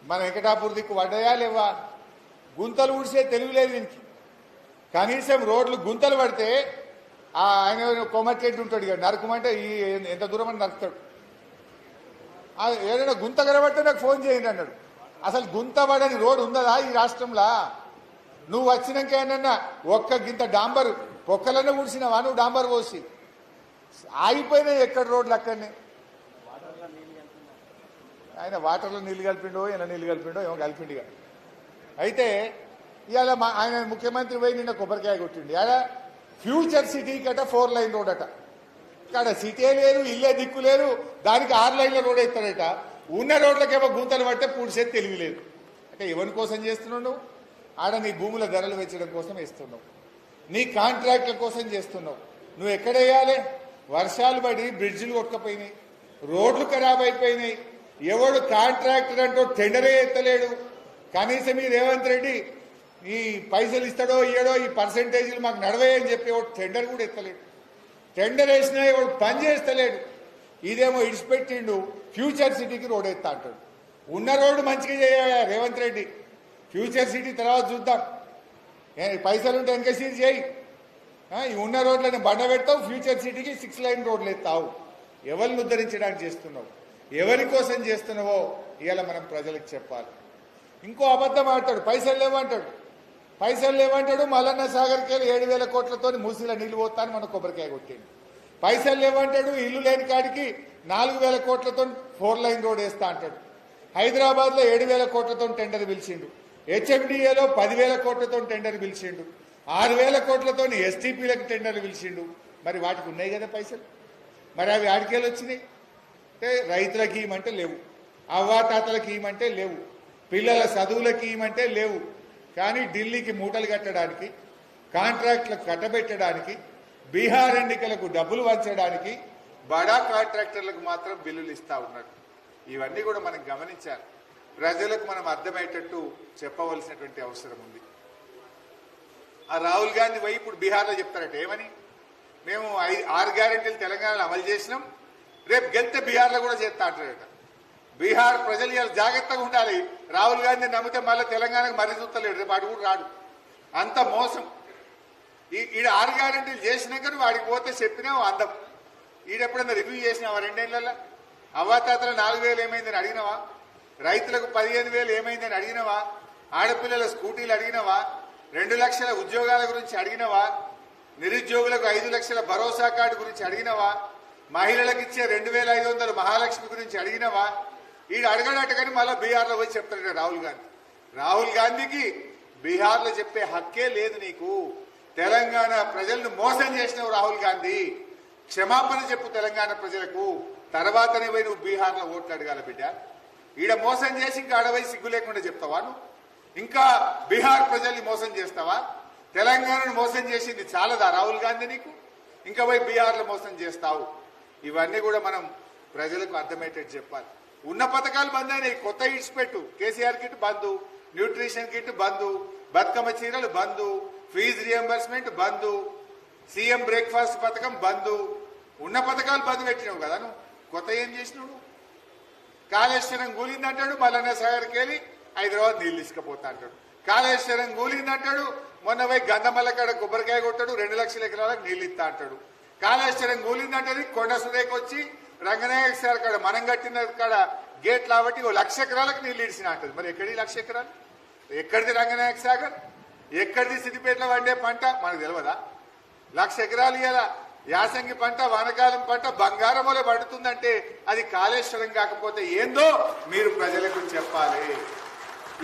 మన వెంకటాపూర్ దిక్కు పడ్డాయా లేవా? గుంతలు ఊడ్చే తెలివిలేదు దీనికి. కనీసం రోడ్లు గుంతలు పడితే ఆయన కొమ్మచెట్టు ఉంటాడు ఇక నరకమంటే ఎంత దూరం అని నరుకుతాడు. ఏదైనా గుంత కనబడితే నాకు ఫోన్ చేయండి అన్నాడు. అసలు గుంత పడని రోడ్డు ఉన్నదా ఈ రాష్ట్రంలో? నువ్వు వచ్చినాక ఏమన్నా ఒక్క గింత డాంబర్ పొక్కలన్నా ఊడ్చినావా నువ్వు? డాంబర్ పోసి ఆగిపోయినాయి ఎక్కడ రోడ్లు అక్కడనే. ఆయన వాటర్లో నీళ్ళు కలిపిండో ఇలా నీళ్ళు కలిపిండో ఏమో కలిపిండిగా. అయితే ఇవాళ ఆయన ముఖ్యమంత్రి పోయి నిన్న కొబ్బరికాయ కొట్టిండి. ఆడ ఫ్యూచర్ సిటీకి అట 4 లైన్ రోడ్ అట. ఇక్కడ సిటీ లేదు, ఇల్లే దిక్కు లేదు, దానికి 6 లైన్ల రోడ్ ఇస్తాడట. ఉన్న రోడ్లకేమో గుంతలు పట్టే పూడ్చేది తెలివి లేదు. అంటే ఎవరి కోసం చేస్తున్నావు నువ్వు? ఆడ నీ భూముల ధరలు పెంచడం కోసం వేస్తున్నావు, నీ కాంట్రాక్ట్ల కోసం చేస్తున్నావు. నువ్వు ఎక్కడ వేయాలి? వర్షాలు పడి బ్రిడ్జిలు కొట్టుకపోయినాయి, రోడ్లు ఖరాబ్ అయిపోయినాయి. ఎవడు కాంట్రాక్టర్ అంటూ టెండరే ఎత్తలేడు. కనీసం ఈ రేవంత్ రెడ్డి ఈ పైసలు ఇస్తాడో ఇయ్యడో ఈ పర్సెంటేజీలు మాకు నడవేయని చెప్పి ఎవడు టెండర్ కూడా ఎత్తలేడు. టెండర్ వేసినా ఎవడు పని చేస్తలేడు. ఇదేమో ఇడిచిపెట్టిండు ఫ్యూచర్ సిటీకి రోడ్ ఎత్తా అంటాడు. ఉన్న రోడ్డు మంచిగా చేయాలి రేవంత్ రెడ్డి. ఫ్యూచర్ సిటీ తర్వాత చూద్దాం, పైసలు ఉంటే ఎంకసీజ్ చేయి. ఈ ఉన్న రోడ్లను బండ పెడతావు, ఫ్యూచర్ సిటీకి 6 లైన్ రోడ్లు ఎత్తావు. ఎవరిని ఉద్ధరించడానికి చేస్తున్నావు, ఎవరి కోసం చేస్తున్నావో ఇవాళ మనం ప్రజలకు చెప్పాలి. ఇంకో అబద్ధం ఆడతాడు, పైసలు లేవంటాడు. పైసలు లేవంటాడు. మల్లన్న సాగర్కి వెళ్ళి 7,000 కోట్లతో మూసిల నీళ్లు పోతాను మన కొబ్బరికాయ కొట్టిండు. పైసలు లేవంటాడు. ఇల్లు లేని కాడికి 4,000 కోట్లతో 4 లైన్ రోడ్ వేస్తా అంటాడు. హైదరాబాద్లో 7,000 కోట్లతో టెండర్ పిలిచిండు. హెచ్ఎండిఏలో 10,000 కోట్లతో టెండర్ పిలిచిండు. 6,000 కోట్లతో ఎస్టీపీలకు టెండర్లు పిలిచిండు. మరి వాటికి ఉన్నాయి కదా పైసలు, మరి అవి ఆడికేళ్ళు వచ్చినాయి. అంటే రైతులకి ఇవ్వమంటే లేవు, అవ్వాతాతలకి ఇవ్వమంటే లేవు, పిల్లల చదువులకి ఇవ్వమంటే లేవు. కానీ ఢిల్లీకి మూటలు కట్టడానికి, కాంట్రాక్టులకు కట్టబెట్టడానికి, బీహార్ ఎన్నికలకు డబ్బులు వంచడానికి బడా కాంట్రాక్టర్లకు మాత్రం బిల్లులు ఇస్తా ఉన్నారు. ఇవన్నీ కూడా మనం గమనించాలి. ప్రజలకు మనం అర్థమయ్యేటట్టు చెప్పవలసినటువంటి అవసరం ఉంది. ఆ రాహుల్ గాంధీ పోయి ఇప్పుడు బీహార్లో చెప్తారట ఏమని? మేము 6 గ్యారెంటీలు తెలంగాణలో అమలు చేసినాం, రేపు గెలిస్తే బీహార్లో కూడా చేస్తా అంటారట. బీహార్ ప్రజలు ఇవాళ జాగ్రత్తగా ఉండాలి. రాహుల్ గాంధీ నమ్మితే మళ్ళీ తెలంగాణకు మరీ చూస్తలేడు, రేపు అటు కూడా రాడు. అంత మోసం. ఈడ 6 గ్యారెంటీలు చేసినాక వాడికి పోతే చెప్పినావు అందం. ఈడెప్పుడన్నా రివ్యూ చేసినావా? 2 ఏళ్లలో అవ్వాతాతల 4,000 ఏమైందని అడిగినవా? రైతులకు 15,000 ఏమైందని అడిగినవా? ఆడపిల్లల స్కూటీలు అడిగినవా? 2 లక్షల ఉద్యోగాల గురించి అడిగినవా? నిరుద్యోగులకు 5 లక్షల భరోసా కార్డు గురించి అడిగినవా? మహిళలకు ఇచ్చే 2,500 మహాలక్ష్మి గురించి అడిగినవా? ఈడు అడగడట కానీ మళ్ళీ బీహార్లో పోయి చెప్తాడు రాహుల్ గాంధీ. రాహుల్ గాంధీకి బీహార్లో చెప్పే హక్కే లేదు నీకు. తెలంగాణ ప్రజలను మోసం చేసినావు రాహుల్ గాంధీ. క్షమాపణ చెప్పు తెలంగాణ ప్రజలకు, తర్వాతనే పోయి నువ్వు బీహార్లో ఓట్లు అడగాల బిడ్డ. ఈడ మోసం చేసి ఇంకా అడవై సిగ్గు లేకుండా చెప్తావా నువ్వు? ఇంకా బీహార్ ప్రజల్ని మోసం చేస్తావా? తెలంగాణను మోసం చేసింది చాలదా రాహుల్ గాంధీ నీకు? ఇంకా పోయి బీహార్లో మోసం చేస్తావు. ఇవన్నీ కూడా మనం ప్రజలకు అర్థమయ్యేటట్టు చెప్పాలి. ఉన్న పథకాలు బంద్ అయినాయి, కొత్త ఇట్స్ పెట్టు. కేసీఆర్ కిట్ బంధు, న్యూట్రిషన్ కిట్ బంధు, బతుకమ్మ చీరలు బంధు, ఫీజు రియంబర్స్మెంట్ బంధు, సీఎం బ్రేక్ఫాస్ట్ పథకం బంధు. ఉన్న పథకాలు బంద్ పెట్టినావు కదా నువ్వు. కొత్త ఏం చేసినావు? కాళేశ్వరం కూలిందంటాడు, మల్లన్న సాగర్కి వెళ్ళి హైదరాబాద్ నీళ్ళు తీసుకుపోతా అంటాడు. కాళేశ్వరం కూలిందంటాడు, మొన్న పోయి గంధమల్ల కాడ కొబ్బరికాయ కొట్టాడు, 2 లక్షల ఎకరాలకు నీళ్ళు ఇస్తా అంటాడు. కాళేశ్వరం కూలిందంటే కొండ సురేఖ వచ్చి రంగనాయక సార్ కాడ మనం కట్టిన కాడ గేట్ కాబట్టి 1,00,000 ఎకరాలకు నీళ్ళు ఇడిచిన అంటది. మరి ఎక్కడి 1,00,000 ఎకరాలు? ఎక్కడిది రంగనాయక సాగర్? ఎక్కడిది సిద్దిపేటలో వండే పంట? మనకు తెలియదా? 1,00,000 ఎకరాలు ఇవాళ యాసంగి పంట, వానకాలం పంట బంగారములో పడుతుందంటే అది కాళేశ్వరం కాకపోతే ఏందో మీరు ప్రజలకు చెప్పాలి.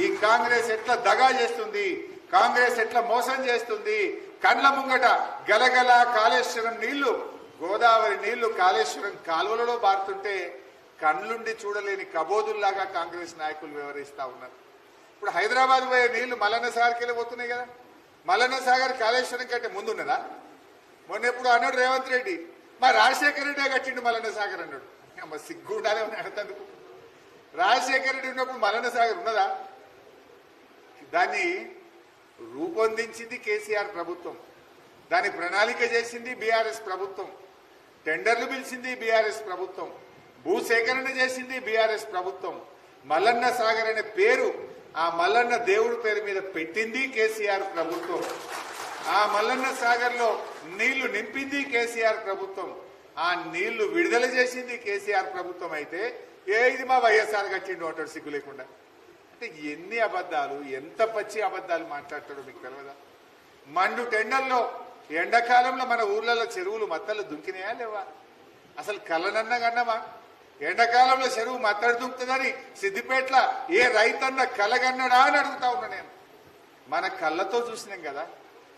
ఈ కాంగ్రెస్ ఎట్లా దగా చేస్తుంది, కాంగ్రెస్ ఎట్లా మోసం చేస్తుంది. కండ్ల ముంగట గలగల కాళేశ్వరం నీళ్లు, గోదావరి నీళ్లు కాళేశ్వరం కాలువలలో బారుతుంటే కండ్లుండి చూడలేని కబోదుల్లాగా కాంగ్రెస్ నాయకులు వ్యవహరిస్తా ఉన్నారు. ఇప్పుడు హైదరాబాద్ పోయే నీళ్లు మల్లన్న సాగర్కి వెళ్ళిపోతున్నాయి కదా. మల్లన్న సాగర్ కాళేశ్వరం కంటే ముందున్నదా? మొన్న ఎప్పుడు అన్నాడు రేవంత్ రెడ్డి, మా రాజశేఖర రెడ్డి కట్టిండు మల్లన్న సాగర్ అన్నాడు. అమ్మ సిగ్గు ఉండాలి అడతందుకు. రాజశేఖర రెడ్డి ఉన్నప్పుడు మల్లన్న సాగర్ ఉన్నదా? దాన్ని రూపొందించింది కేసీఆర్ ప్రభుత్వం, దాని ప్రణాళిక చేసింది బీఆర్ఎస్ ప్రభుత్వం, టెండర్లు పిలిచింది బీఆర్ఎస్ ప్రభుత్వం, భూసేకరణ చేసింది బీఆర్ఎస్ ప్రభుత్వం, మల్లన్న సాగర్ అనే పేరు ఆ మల్లన్న దేవుడి పేరు మీద పెట్టింది కేసీఆర్ ప్రభుత్వం. ఆ మల్లన్న సాగర్ లో నీళ్లు నింపింది కేసీఆర్ ప్రభుత్వం. ఆ నీళ్లు విడుదల చేసింది కేసీఆర్ ప్రభుత్వం. అయితే ఇది మా వైఎస్ఆర్ కట్టిండు అంటాడు సిగ్గు లేకుండా. అంటే ఎన్ని అబద్ధాలు, ఎంత పచ్చి అబద్ధాలు మాట్లాడతాడో మీకు తెలియదా? మండు టెండల్లో ఎండాకాలంలో మన ఊర్లలో చెరువులు మత్తలు దుంకినాయా లేవా? అసలు కళ్ళనన్నా కన్నమా? ఎండాకాలంలో చెరువు మత్తడి దుంకుతుందని సిద్దిపేటల ఏ రైతన్న కలగన్నడా అని అడుగుతా ఉన్నా నేను. మన కళ్ళతో చూసినాం కదా,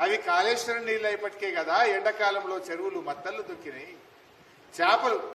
అవి కాళేశ్వరం నీళ్ళు అయిపటికే కదా ఎండాకాలంలో చెరువులు మత్తళ్ళు దుక్కినాయి. చేపలు